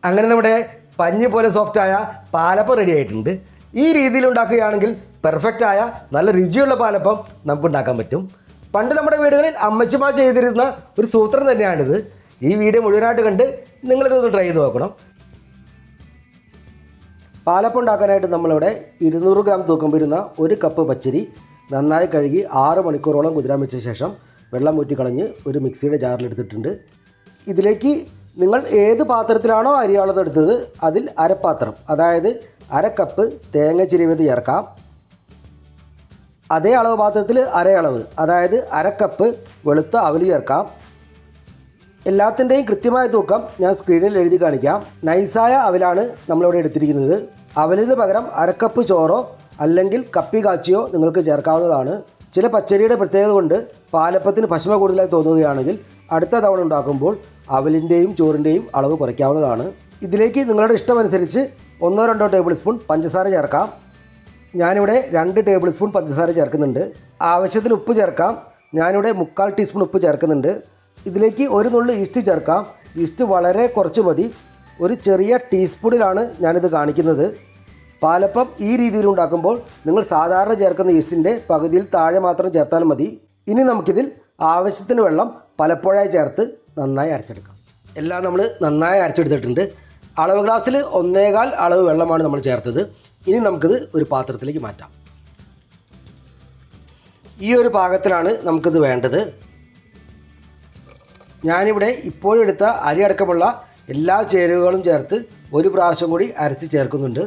അങ്ങനെ നമ്മുടെ പഞ്ഞി പോലെ സോഫ്റ്റായ പാലപ്പം റെഡി ആയിട്ടുണ്ട്. ഈ രീതിയിൽ ഉണ്ടാക്കുകയാണെങ്കിൽ പെർഫെക്റ്റായ നല്ല രുചിയുള്ള പാലപ്പം നമുക്ക് ഉണ്ടാക്കാൻ പറ്റും. പണ്ട് നമ്മുടെ വീടുകളിൽ അമ്മച്ചിമാർ ചെയ്തിരുന്ന ഒരു സൂത്രം തന്നെയാണിത്. ഈ വീഡിയോ മുഴുവനായിട്ട് കണ്ട് നിങ്ങളിതൊന്ന് ട്രൈ ചെയ്ത് നോക്കണം. പാലപ്പം ഉണ്ടാക്കാനായിട്ട് നമ്മളിവിടെ 200 ഗ്രാം തൂക്കം വരുന്ന 1 കപ്പ് പച്ചരി നന്നായി കഴുകി 6 മണിക്കൂറോളം കുതിരാൻ വെച്ച ശേഷം വെള്ളം ഊറ്റിക്കളഞ്ഞ് ഒരു മിക്സിയുടെ ജാറിലെടുത്തിട്ടുണ്ട്. ഇതിലേക്ക് നിങ്ങൾ ഏത് പാത്രത്തിലാണോ അരി അളന്നെടുത്തത് അതിൽ അരപ്പാത്രം, അതായത് 1/2 കപ്പ് തേങ്ങ ചിരവിയത് ചേർക്കാം. അതേ അളവ് പാത്രത്തിൽ അരയളവ്, അതായത് 1/2 കപ്പ് വെളുത്ത അവൽ ചേർക്കാം. എല്ലാത്തിൻ്റെയും കൃത്യമായ തൂക്കം ഞാൻ സ്ക്രീനിൽ എഴുതി കാണിക്കാം. നൈസായ അവലാണ് നമ്മളിവിടെ എടുത്തിരിക്കുന്നത്. അവലിന് പകരം 1/2 കപ്പ് ചോറോ അല്ലെങ്കിൽ കപ്പി കാച്ചിയോ നിങ്ങൾക്ക് ചേർക്കാവുന്നതാണ്. ചില പച്ചരിയുടെ പ്രത്യേകത കൊണ്ട് പാലപ്പത്തിന് പശമ കൂടുതലായി തോന്നുകയാണെങ്കിൽ അടുത്ത തവണ ഉണ്ടാക്കുമ്പോൾ അവലിൻ്റെയും ചോറിൻ്റെയും അളവ് കുറയ്ക്കാവുന്നതാണ്. ഇതിലേക്ക് നിങ്ങളുടെ ഇഷ്ടമനുസരിച്ച് 1-2 ടേബിൾ സ്പൂൺ പഞ്ചസാര ചേർക്കാം. ഞാനിവിടെ 2 ടേബിൾ സ്പൂൺ പഞ്ചസാര ചേർക്കുന്നുണ്ട്. ആവശ്യത്തിന് ഉപ്പ് ചേർക്കാം. ഞാനിവിടെ 1/4 ടീസ്പൂൺ ഉപ്പ് ചേർക്കുന്നുണ്ട്. ഇതിലേക്ക് 1 നുള്ളു ഈസ്റ്റ് ചേർക്കാം. ഈസ്റ്റ് വളരെ കുറച്ച് മതി. ഒരു ചെറിയ ടീസ്പൂണിലാണ് ഞാനിത് കാണിക്കുന്നത്. പാലപ്പം ഈ രീതിയിൽ ഉണ്ടാക്കുമ്പോൾ നിങ്ങൾ സാധാരണ ചേർക്കുന്ന ഈസ്റ്റിൻ്റെ പകുതിയിൽ താഴെ മാത്രം ചേർത്താൽ മതി. ഇനി നമുക്കിതിൽ ആവശ്യത്തിന് വെള്ളം പലപ്പോഴായി ചേർത്ത് നന്നായി അരച്ചെടുക്കാം. എല്ലാം നമ്മൾ നന്നായി അരച്ചെടുത്തിട്ടുണ്ട്. അളവ് ഗ്ലാസ്സിൽ 1.25 അളവ് വെള്ളമാണ് നമ്മൾ ചേർത്തത്. ഇനി നമുക്കിത് ഒരു പാത്രത്തിലേക്ക് മാറ്റാം. ഈ ഒരു പാകത്തിലാണ് നമുക്കിത് വേണ്ടത്. ഞാനിവിടെ ഇപ്പോഴെടുത്ത അരി അടക്കമുള്ള എല്ലാ ചേരുവകളും ചേർത്ത് ഒരു പ്രാവശ്യം കൂടി അരച്ച് ചേർക്കുന്നുണ്ട്.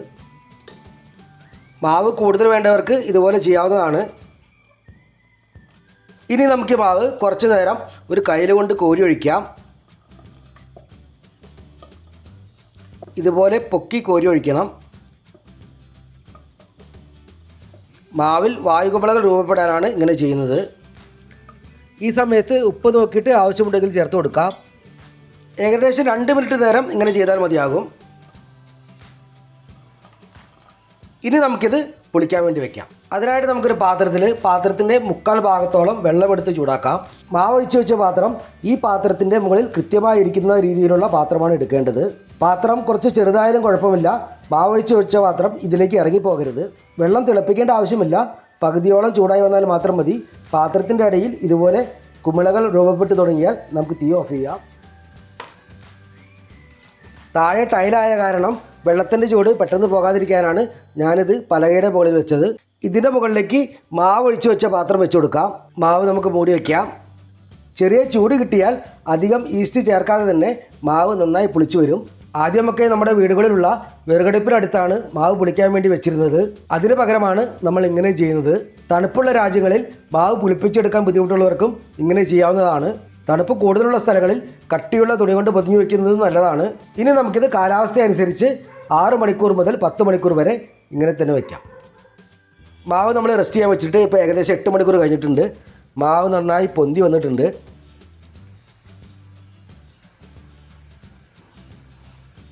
മാവ് കൂടുതൽ വേണ്ടവർക്ക് ഇതുപോലെ ചെയ്യാവുന്നതാണ്. ഇനി നമുക്ക് മാവ് കുറച്ച് നേരം ഒരു കയ്യിൽ കൊണ്ട് കോരി ഒഴിക്കാം. ഇതുപോലെ പൊക്കി കോരി ഒഴിക്കണം. മാവിൽ വായുകുമിളകൾ രൂപപ്പെടാനാണ് ഇങ്ങനെ ചെയ്യുന്നത്. ഈ സമയത്ത് ഉപ്പ് നോക്കിയിട്ട് ആവശ്യമുണ്ടെങ്കിൽ ചേർത്ത് കൊടുക്കാം. ഏകദേശം 2 മിനിറ്റ് നേരം ഇങ്ങനെ ചെയ്താൽ മതിയാകും. ഇനി നമുക്കിത് പുളിക്കാൻ വേണ്ടി വെക്കാം. അതിനായിട്ട് നമുക്കൊരു പാത്രത്തിൻ്റെ 3/4 ഭാഗത്തോളം വെള്ളമെടുത്ത് ചൂടാക്കാം. മാവൊഴിച്ച് വെച്ച പാത്രം ഈ പാത്രത്തിൻ്റെ മുകളിൽ കൃത്യമായി ഇരിക്കുന്ന രീതിയിലുള്ള പാത്രമാണ് എടുക്കേണ്ടത്. പാത്രം കുറച്ച് ചെറുതായാലും കുഴപ്പമില്ല. മാവൊഴിച്ച് വെച്ച പാത്രം ഇതിലേക്ക് ഇറങ്ങിപ്പോകരുത്. വെള്ളം തിളപ്പിക്കേണ്ട ആവശ്യമില്ല. പകുതിയോളം ചൂടായി വന്നാൽ മാത്രം മതി. പാത്രത്തിൻ്റെ ഇടയിൽ ഇതുപോലെ കുമിളകൾ രൂപപ്പെട്ട് തുടങ്ങിയാൽ നമുക്ക് തീ ഓഫ് ചെയ്യാം. താഴെ ടൈലായ കാരണം വെള്ളത്തിൻ്റെ ചൂട് പെട്ടെന്ന് പോകാതിരിക്കാനാണ് ഞാനിത് പലകയുടെ മുകളിൽ വെച്ചത്. ഇതിൻ്റെ മുകളിലേക്ക് മാവ് ഒഴിച്ച് വെച്ച പാത്രം വെച്ച് കൊടുക്കാം. മാവ് നമുക്ക് മൂടി വയ്ക്കാം. ചെറിയ ചൂട് കിട്ടിയാൽ അധികം ഈസ്റ്റ് ചേർക്കാതെ തന്നെ മാവ് നന്നായി പുളിച്ചു വരും. ആദ്യമൊക്കെ നമ്മുടെ വീടുകളിലുള്ള വിറകടുപ്പിനടുത്താണ് മാവ് പുളിക്കാൻ വേണ്ടി വെച്ചിരുന്നത്. അതിന് പകരമാണ് നമ്മൾ ഇങ്ങനെ ചെയ്യുന്നത്. തണുപ്പുള്ള രാജ്യങ്ങളിൽ മാവ് പുളിപ്പിച്ചെടുക്കാൻ ബുദ്ധിമുട്ടുള്ളവർക്കും ഇങ്ങനെ ചെയ്യാവുന്നതാണ്. തണുപ്പ് കൂടുതലുള്ള സ്ഥലങ്ങളിൽ കട്ടിയുള്ള തുണി കൊണ്ട് പൊതിഞ്ഞു വയ്ക്കുന്നത് നല്ലതാണ്. ഇനി നമുക്കിത് കാലാവസ്ഥ അനുസരിച്ച് 6 മണിക്കൂർ മുതൽ 10 മണിക്കൂർ വരെ ഇങ്ങനെ തന്നെ വയ്ക്കാം. മാവ് നമ്മൾ റെസ്റ്റ് ചെയ്യാൻ വെച്ചിട്ട് ഇപ്പോൾ ഏകദേശം 8 മണിക്കൂർ കഴിഞ്ഞിട്ടുണ്ട്. മാവ് നന്നായി പൊന്തി വന്നിട്ടുണ്ട്.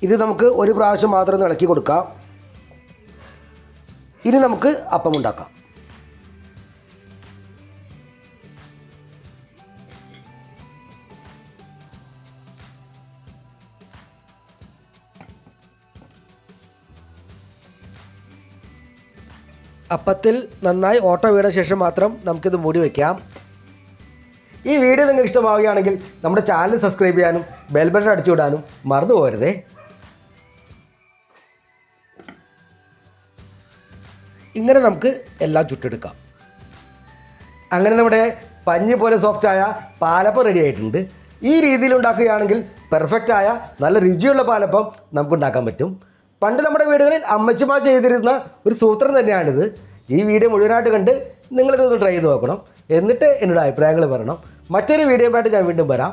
ഇത് നമുക്ക് ഒരു പ്രാവശ്യം മാത്രം ഒന്ന് ഇളക്കി കൊടുക്കാം. ഇനി നമുക്ക് അപ്പം ഉണ്ടാക്കാം. അപ്പത്തിൽ നന്നായി ഓട്ട വീണ ശേഷം മാത്രം നമുക്കിത് മൂടി വയ്ക്കാം. ഈ വീഡിയോ നിങ്ങൾക്ക് ഇഷ്ടമാവുകയാണെങ്കിൽ നമ്മുടെ ചാനൽ സബ്സ്ക്രൈബ് ചെയ്യാനും ബെൽ ബട്ടൺ അടിച്ചു വിടാനും മറന്നു പോകരുതേ. ഇങ്ങനെ നമുക്ക് എല്ലാം ചുട്ടെടുക്കാം. അങ്ങനെ നമ്മുടെ പഞ്ഞി പോലെ സോഫ്റ്റായ പാലപ്പം റെഡി ആയിട്ടുണ്ട്. ഈ രീതിയിൽ ഉണ്ടാക്കുകയാണെങ്കിൽ പെർഫെക്റ്റായ നല്ല രുചിയുള്ള പാലപ്പം നമുക്ക് ഉണ്ടാക്കാൻ പറ്റും. പണ്ട് നമ്മുടെ വീടുകളിൽ അമ്മച്ചിമാർ ചെയ്തിരുന്ന ഒരു സൂത്രം തന്നെയാണിത്. ഈ വീഡിയോ മുഴുവനായിട്ട് കണ്ട് നിങ്ങളിതൊന്ന് ട്രൈ ചെയ്ത് നോക്കണം. എന്നിട്ട് എന്നോട് അഭിപ്രായങ്ങൾ പറയണം. മറ്റൊരു വീഡിയോയുമായിട്ട് ഞാൻ വീണ്ടും വരാം.